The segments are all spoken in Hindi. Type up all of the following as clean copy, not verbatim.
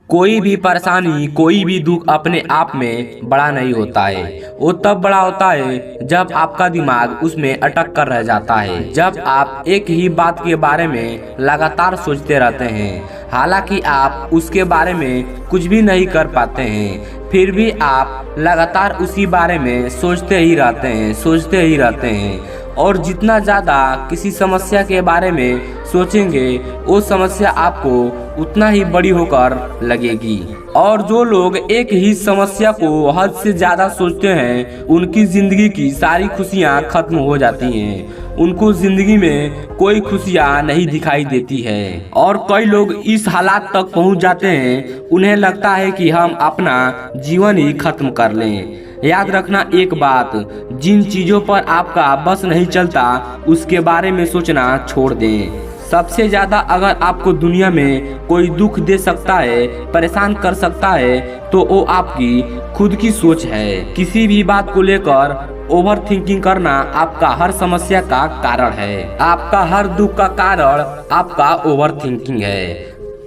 कोई भी परेशानी, कोई भी दुख अपने आप में बड़ा नहीं होता है। वो तब बड़ा होता है जब आपका दिमाग उसमें अटक कर रह जाता है, जब आप एक ही बात के बारे में लगातार सोचते रहते हैं, हालांकि आप उसके बारे में कुछ भी नहीं कर पाते हैं, फिर भी आप लगातार उसी बारे में सोचते ही रहते हैं। और जितना ज़्यादा किसी समस्या के बारे में सोचेंगे, वो समस्या आपको उतना ही बड़ी होकर लगेगी। और जो लोग एक ही समस्या को हद से ज़्यादा सोचते हैं, उनकी ज़िंदगी की सारी खुशियाँ खत्म हो जाती हैं। उनको ज़िंदगी में कोई खुशियाँ नहीं दिखाई देती है। और कई लोग इस हालात तक पहुँच जाते हैं, उन्हें लगता है कि हम अपना जीवन ही खत्म कर लें। याद रखना एक बात, जिन चीज़ों पर आपका बस नहीं चलता, उसके बारे में सोचना छोड़ दें। सबसे ज़्यादा अगर आपको दुनिया में कोई दुख दे सकता है, परेशान कर सकता है, तो वो आपकी खुद की सोच है। किसी भी बात को लेकर ओवर थिंकिंग करना आपका हर समस्या का कारण है। आपका हर दुख का कारण आपका ओवर थिंकिंग है।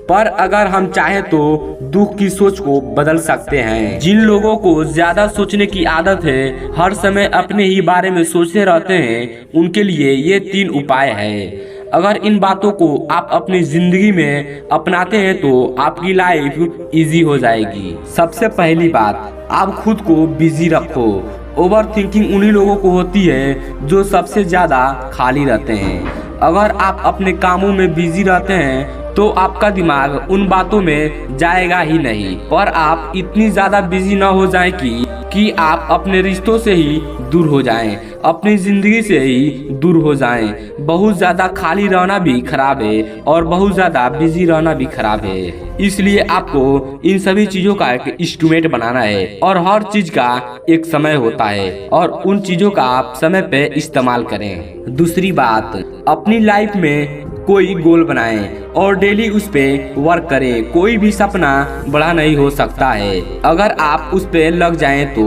पर अगर हम चाहें तो दुख की सोच को बदल सकते हैं। जिन लोगों को ज्यादा सोचने की आदत है, हर समय अपने ही बारे में सोचते रहते हैं, उनके लिए ये 3 उपाय है। अगर इन बातों को आप अपनी जिंदगी में अपनाते हैं तो आपकी लाइफ इजी हो जाएगी। सबसे पहली बात, आप खुद को बिजी रखो। ओवर थिंकिंग उन्हीं लोगों को होती है जो सबसे ज्यादा खाली रहते हैं। अगर आप अपने कामों में बिजी रहते हैं तो आपका दिमाग उन बातों में जाएगा ही नहीं। पर आप इतनी ज्यादा बिजी ना हो जाएं कि आप अपने रिश्तों से ही दूर हो जाएं, अपनी जिंदगी से ही दूर हो जाएं। बहुत ज्यादा खाली रहना भी खराब है और बहुत ज्यादा बिजी रहना भी खराब है। इसलिए आपको इन सभी चीजों का एक एस्टिमेट बनाना है और हर चीज का एक समय होता है और उन चीजों का आप समय पे इस्तेमाल करें। दूसरी बात, अपनी लाइफ में कोई गोल बनाएं और डेली उस पे वर्क करें। कोई भी सपना बड़ा नहीं हो सकता है, अगर आप उस पे लग जाएं तो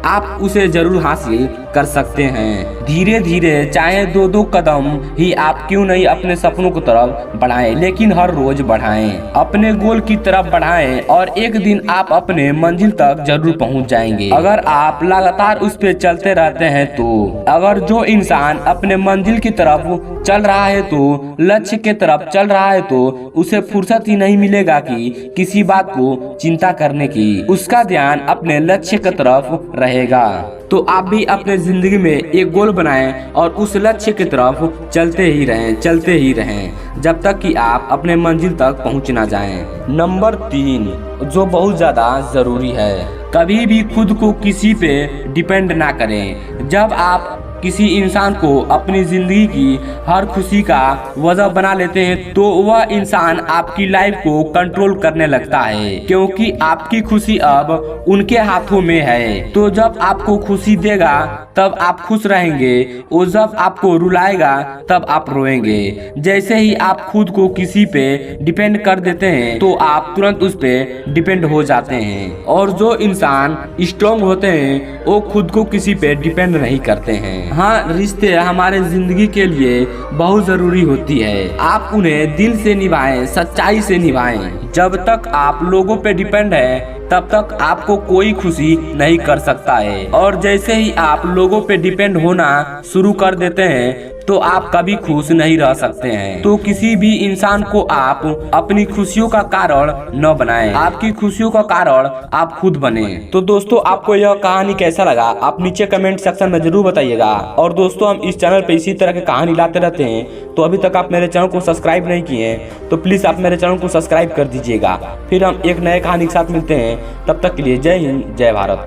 आप उसे जरूर हासिल कर सकते हैं। धीरे धीरे चाहे 2-2 कदम ही आप क्यों नहीं अपने सपनों की तरफ बढ़ाएं, लेकिन हर रोज बढ़ाएं। अपने गोल की तरफ बढ़ाएं और एक दिन आप अपने मंजिल तक जरूर पहुंच जाएंगे, अगर आप लगातार उस पे चलते रहते हैं तो। अगर जो इंसान अपने मंजिल की तरफ चल रहा है तो, लक्ष्य की तरफ चल रहा है तो, उसे फुर्सत ही नहीं मिलेगा कि किसी बात को चिंता करने की। उसका ध्यान अपने लक्ष्य की तरफ रहेगा। तो आप भी अपने जिंदगी में एक गोल बनाएं और उस लक्ष्य की तरफ चलते ही रहें जब तक कि आप अपने मंजिल तक पहुंच ना जाएं। नंबर 3, जो बहुत ज्यादा जरूरी है, कभी भी खुद को किसी पे डिपेंड ना करें। जब आप किसी इंसान को अपनी जिंदगी की हर खुशी का वजह बना लेते हैं तो वह इंसान आपकी लाइफ को कंट्रोल करने लगता है, क्योंकि आपकी खुशी अब उनके हाथों में है। तो जब आपको खुशी देगा तब आप खुश रहेंगे, और जब आपको रुलाएगा तब आप रोएंगे। जैसे ही आप खुद को किसी पे डिपेंड कर देते हैं तो आप तुरंत उस पे डिपेंड हो जाते हैं। और जो इंसान स्ट्रॉन्ग होते हैं वो खुद को किसी पे डिपेंड नहीं करते हैं। हाँ, रिश्ते हमारे जिंदगी के लिए बहुत जरूरी होती है। आप उन्हें दिल से निभाएं, सच्चाई से निभाएं। जब तक आप लोगों पे डिपेंड है तब तक आपको कोई खुशी नहीं कर सकता है, और जैसे ही आप लोगों पे डिपेंड होना शुरू कर देते हैं तो आप कभी खुश नहीं रह सकते हैं। तो किसी भी इंसान को आप अपनी खुशियों का कारण न बनाएं, आपकी खुशियों का कारण आप खुद बने। तो दोस्तों, आपको यह कहानी कैसा लगा आप नीचे कमेंट सेक्शन में जरूर बताइएगा। और दोस्तों, हम इस चैनल पे इसी तरह की कहानी लाते रहते हैं, तो अभी तक आप मेरे चैनल को सब्सक्राइब नहीं किए हैं तो प्लीज आप मेरे चैनल को सब्सक्राइब कर दीजिएगा। फिर हम एक नए कहानी के साथ मिलते हैं, तब तक के लिए जय हिंद, जय भारत।